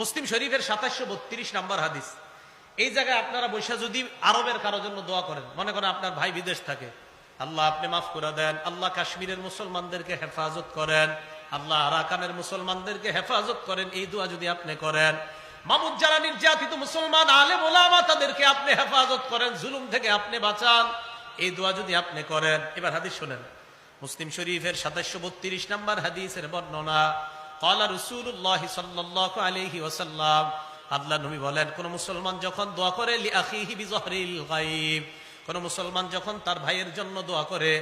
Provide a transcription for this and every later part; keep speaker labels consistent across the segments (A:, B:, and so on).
A: মুসলিম শরীফের 2732 নম্বর হাদিস। এই জায়গায় আপনারা বৈশা যদি আরবের কারোর জন্য দোয়া করেন, মনে করেন আপনার ভাই বিদেশ থাকে, আল্লাহ আপনি মাফ করে দেন, আল্লাহ কাশ্মীরের মুসলমানদেরকে হেফাজত করেন, আল্লাহ আরাকানের মুসলমানদেরকে হেফাজত করেন, এই দোয়া যদি আপনি করেন, মামুদ যারা নির্যাতিত মুসলমান আলেম ওলামা তাদেরকে আপনি হেফাজত করেন, জুলুম থেকে আপনি বাঁচান, এই দোয়া যদি আপনি করেন। এবার হাদিস শোনেন, মুসলিম শরীফের 2732 নম্বর হাদিসের বর্ণনা। ক্বালা রাসূলুল্লাহ সাল্লাল্লাহু আলাইহি ওয়াসাল্লাম, আল্লাহ নবী বলেন, কোন মুসলমান যখন দোয়া করে লিআখিহি বিযহরিল গায়ব, কোন মুসলমান যখন তার ভাইয়ের জন্য দোয়া করে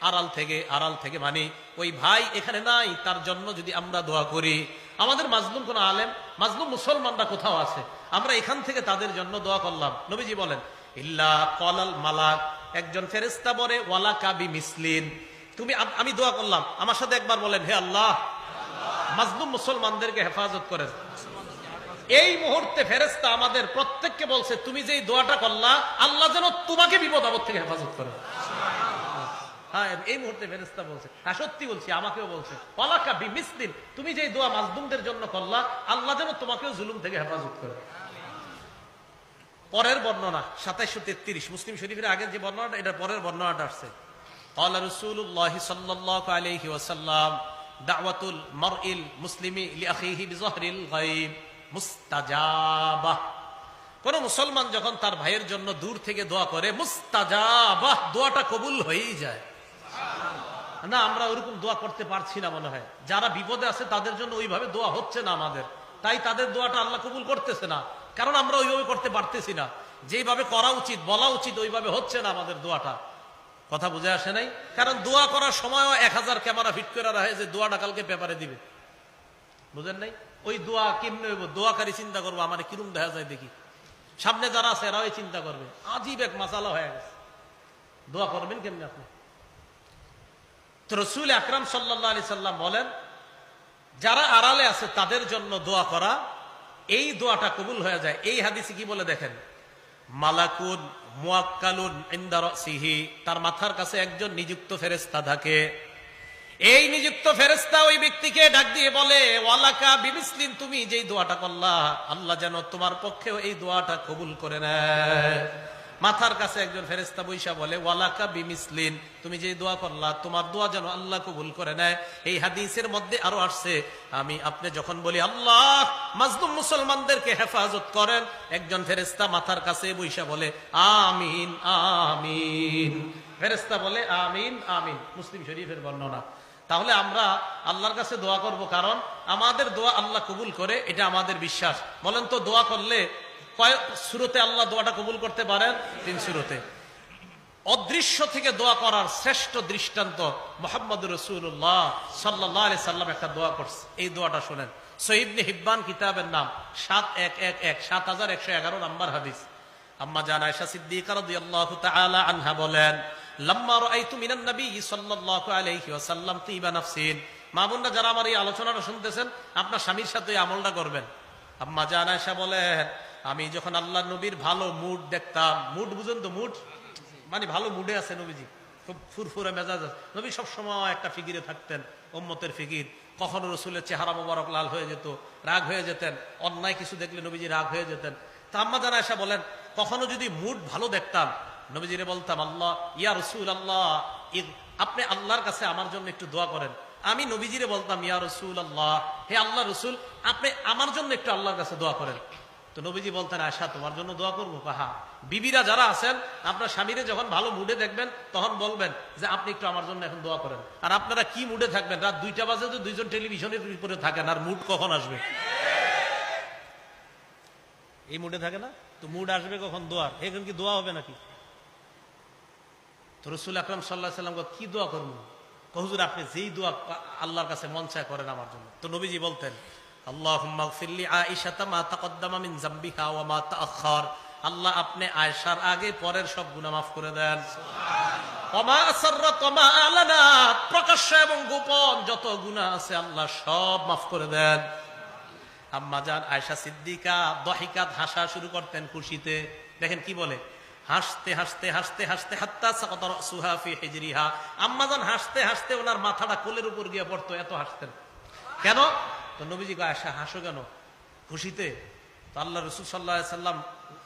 A: আড়াল থেকে মানে ওই ভাই এখানে নাই, তার জন্য যদি আমরা দোয়া করি, আমাদের মাজলুম কোন আলেম, মাজলুম মুসলমানরা কোথাও আছে, আমরা এখান থেকে তাদের জন্য দোয়া করলাম, নবীজি বলেন ইল্লা ক্বালাল মালাক, একজন ফেরেশতা বলে ওয়ালাকা বিমিসলিন, তুমি আমি দোয়া করলাম, আমার সাথে একবার বলেন হে আল্লাহ মাজলুম মুসলমানদেরকে হেফাজত করেন। এই মুহূর্তে ফেরেশতা আমাদের প্রত্যেককে বলছে তুমি যেই দোয়াটা করলা আল্লাহ যেন তোমাকে বিপদ আপদ থেকে হেফাজত করে। হ্যাঁ, এই মুহূর্তে ফেরেশতা বলছে, হ্যাঁ সত্যি বলছি, আমাকেও বলছে ওয়ালাকা বিমিসলিন, তুমি যেই দোয়া মাজলুমদের জন্য করলা আল্লাহ যেন তোমাকেও জুলুম থেকে হেফাজত করে। পরের বর্ণনা 2733 মুসলিম শরীফের আগের যে বর্ণনাটা, এটা পরের বর্ণনাটা আসছে। ক্বালা রাসূলুল্লাহ সাল্লাল্লাহু আলাইহি ওয়াসাল্লাম দাওয়াতুল মারইল মুসলিমি লিআখিহি বিযহরিল গায়ব মুস্তাজাবাহ, কোন মুসলমান যখন তার ভাইয়ের জন্য দূর থেকে দোয়া করে মুস্তাজাবাহ, দোয়াটা কবুল হয়েই যায়। না, আমরা ওরকম দোয়া করতে পারছি না, মনে হয় যারা বিপদে আছে তাদের জন্য ওইভাবে দোয়া হচ্ছে না আমাদের, তাই তাদের দোয়াটা আল্লাহ কবুল করতেছে না, কারণ আমরা ওইভাবে করতে পারতেছি না, যেভাবে করা উচিত বলা উচিত ওইভাবে হচ্ছে না আমাদের দোয়াটা। কথা বুঝে আসে নাই? কারণ দোয়া করার সময়ও 1000 ক্যামেরা ফিট করে রাখে যে দোয়াটা কালকে পেপারে দিবে, বুঝেন নাই? ওই দোয়া কেমনে হইব, দোয়াকারী চিন্তা করবো আমার কিরম দেখা যায় দেখি, সামনে যারা আছে এরাও চিন্তা করবে, আজীব এক মাসালা হয়ে গেছে, দোয়া করবেন কেমনে আপনি? তো রাসূল আকরাম সাল্লাল্লাহু আলাইহি সাল্লাম বলেন, যারা আড়ালে আছে তাদের জন্য দোয়া করা, এই দোয়াটা কবুল হয়ে যায়। এই হাদিসে কি বলে দেখেন, মালাকুন মুয়াক্কালুন ইনদা রাসিহি, তার মাথার কাছে একজন নিযুক্ত ফেরেশতা থাকে, এই নিযুক্ত ফেরেশতা ওই ব্যক্তিকে ডাক দিয়ে বলে ওয়ালাকা বিমিসলিন, তুমি যেই দোয়াটা করলা আল্লাহ যেন তোমার পক্ষেও এই দোয়াটা কবুল করে নেয়। মাথার কাছে একজন ফেরেশতা বৈশা বলে ওয়ালাকা বিমিসলিন, তুমি যেই দোয়া করলা তোমার দোয়া যেন আল্লাহ কবুল করে নেয়। এই হাদিসের মধ্যে আরো আসছে, আমি আপনি যখন বলি আল্লাহ মাজলুম মুসলমানদেরকে হেফাজত করেন, একজন ফেরেশতা মাথার কাছে বৈশা বলে আমিন আমিন, ফেরেশতা বলে আমিন আমিন, মুসলিম শরীফের বর্ণনা। তাহলে আমরা আল্লাহর কাছে দোয়া করব, কারণ আমাদের দোয়া আল্লাহ কবুল করে, এটা আমাদের বিশ্বাস। বলেন তো দোয়া করলে কয় সূরাতে আল্লাহ দোয়াটা কবুল করতে পারেন? 3 সূরাতে। অদৃশ্য থেকে দোয়া করার শ্রেষ্ঠ দৃষ্টান্ত মুহাম্মদুর রাসূলুল্লাহ সাল্লাল্লাহু আলাইহি সাল্লাম একটা দোয়া করছে, এই দোয়াটা শুনেন। সহিহ ইবনে হিব্বান কিতাবের নাম 7111 নম্বর হাদিস। আম্মা জান আয়েশা সিদ্দিকা রাদিয়াল্লাহু তাআলা আনহা বলেন, লাম্মা রাআইতু মিনান নবী সাল্লাল্লাহু আলাইহি ওয়াসাল্লাম তিবা নাফসিন, মা বোনরা যারা আমার এই আলোচনাটা শুনতেছেন, আপনার স্বামীর সাথে এই আমলটা করবেন। আম্মা জান আয়েশা বলেন, আমি যখন আল্লাহর নবীর ভালো মুড দেখতাম, মুড বুঝেন তো, মুড মানে ভালো মুডে আছে নবীজি, খুব ফুরফুরে মেজাজ আছে নবী, সবসময় একটা ফিকিরে থাকতেন, উম্মতের ফিকির। কখনো রসুলের চেহারা মোবারক লাল হয়ে যেত, রাগ হয়ে যেতেন, অন্যায় কিছু দেখলে নবীজি রাগ হয়ে যেতেন। তা আম্মা জান আয়েশা বলেন, কখনো যদি মুড ভালো দেখতাম নবীজিরে বলতাম, আল্লাহ ইয়া রাসূল আল্লাহ, আপনি আল্লাহর কাছে আমার জন্য একটু দোয়া করেন। আমি নবীজিরে বলতাম ইয়া রাসূল আল্লাহ, হে আল্লাহ রসুল আপনি আমার জন্য একটু আল্লাহর কাছে দোয়া করেন। তো নবীজি বলতেন, আয়েশা তোমার জন্য দোয়া করবো? কাহা বিবিরা যারা আছেন, আপনার স্বামীরে যখন ভালো মুডে দেখবেন তখন বলবেন যে আপনি একটু আমার জন্য এখন দোয়া করেন। আর আপনারা কি মুডে থাকবেন? রাত 2টা বাজে তো দুইজন টেলিভিশনের উপরে থাকেন, আর মুড কখন আসবে? এই মুডে থাকে না তো, মুড আসবে কখন দোয়ার? এখন কি দোয়া হবে নাকি? তো রাসূল আকরাম সাল্লাল্লাহু আলাইহি ওয়াসাল্লাম কি দোয়া করবো? হুজুর আপনি যেই দোয়া আল্লাহর কাছে মন চায় করেন আমার জন্য। তো নবীজি বলতেন, আল্লাহুম্মা গফির লি আয়েশাতা মা তাকদ্দামা মিন যামবিহা ওয়া মা তাআখার, আল্লাহ আপনি আয়েশার আগে পরের সব গুনাহ মাফ করে দেন। সুবহানাল্লাহ। ওয়া মা আসররাত ওয়া মা আলানাত, প্রকাশ্য এবং গোপন যত গুনাহ আছে আল্লাহ সব মাফ করে দেন। আম্মা জান আয়েশা সিদ্দিকা দহিকাত, হাসা শুরু করতেন খুশিতে। দেখেন কি বলে, হাসতে হাসতে হাসতে হাসতে হাত্তা সাকাতা রাসুহা ফি হিজরিহা, আম্মা জান হাসতে হাসতে ওনার মাথাটা কোলের উপর গিয়ে পড়তো, এত হাসতেন। কেন? তো নবীজি কয়, আয়েশা হাসো কেন? খুশিতে। তো আল্লাহ রসুল সাল্লাল্লাহু আলাইহি সাল্লাম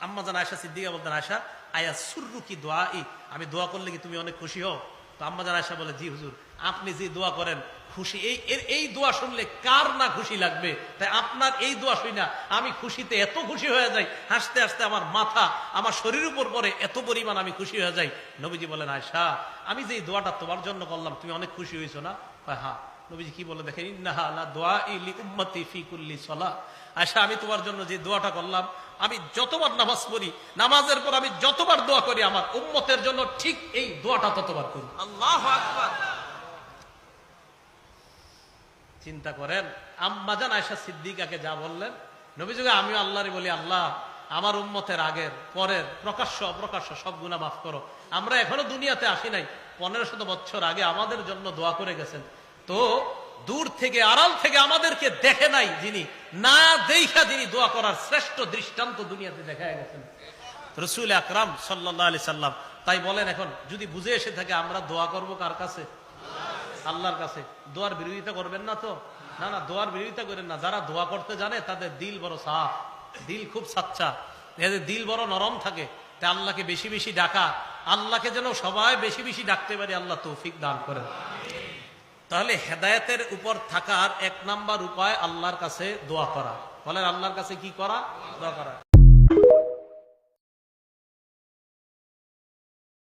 A: আম্মা জান আয়েশা সিদ্দিকা বলতেন, আয়েশা আয়া সুররু কি দোয়াই, আমি দোয়া করলে কি তুমি অনেক খুশি হও? তো আম্মা জান আয়েশা বলে, জি হুজুর, আপনি যে দোয়া করেন খুশি, এই দোয়া শুনলে কার না খুশি লাগবে? তাই আপনার এই দোয়া শুই না আমি খুশিতে এত খুশি হয়ে যাই, হাসতে হাসতে আমার মাথা আমার শরীরের উপর পরে, এত পরিমাণ আমি খুশি হয়ে যাই। নবীজি বলেন, আয়েশা আমি যে দোয়াটা তোমার জন্য করলাম তুমি অনেক খুশি হয়েছো না? হ্যাঁ। নবীজি কি বলে দেখেন, ইন্নাহা লা দুআই লি উম্মতি ফি কুল্লি সালাহ। আয়েশা আমি তোমার জন্য যে দোয়াটা করলাম, আমি যতবার নামাজ পড়ি, নামাজের পর আমি যতবার দোয়া করি আমার উম্মতের জন্য ঠিক এই দোয়াটা ততবার করি। আল্লাহু আকবার। চিন্তা করেন আম্মা জান আয়েশা সিদ্দিকাকে যা বললেন, নবীজি আমিও আল্লাহরে বলি, আল্লাহ আমার উম্মতের আগের পরের প্রকাশ্য অপ্রকাশ্য সব গুনাহ মাফ করো। আমরা এখনো দুনিয়াতে আসি নাই, 1500 বছর আগে আমাদের জন্য দোয়া করে গেছেন। তো দূর থেকে আড়াল থেকে আমাদেরকে দেখে নাই যিনি, না দেখা যিনি দোয়া করার শ্রেষ্ঠ দৃষ্টান্ত দুনিয়াতে দেখা গেছেন রাসূল আকরাম সাল্লাল্লাহু আলাইহি সাল্লাম। তাই বলেন এখন যদি বুঝে এসে থাকে আমরা দোয়া করব কার কাছে? আল্লাহর কাছে। দোয়ার বিরোধিতা করবেন না তো? না না, দোয়ার বিরোধিতা করেন না। যারা দোয়া করতে জানে তাদের দিল বড় সাফ, দিল খুব সাচ্চা, এদের দিল বড় নরম থাকে। তাই আল্লাহকে বেশি বেশি ডাকা, আল্লাহকে যেন সবাই বেশি বেশি ডাকতে পারি, আল্লাহ তৌফিক দান করেন। তাহলে হেদায়েতের উপর থাকার 1 নাম্বার উপায় আল্লাহর কাছে দোয়া করা। বলেন আল্লাহর কাছে কি করা? দোয়া করা।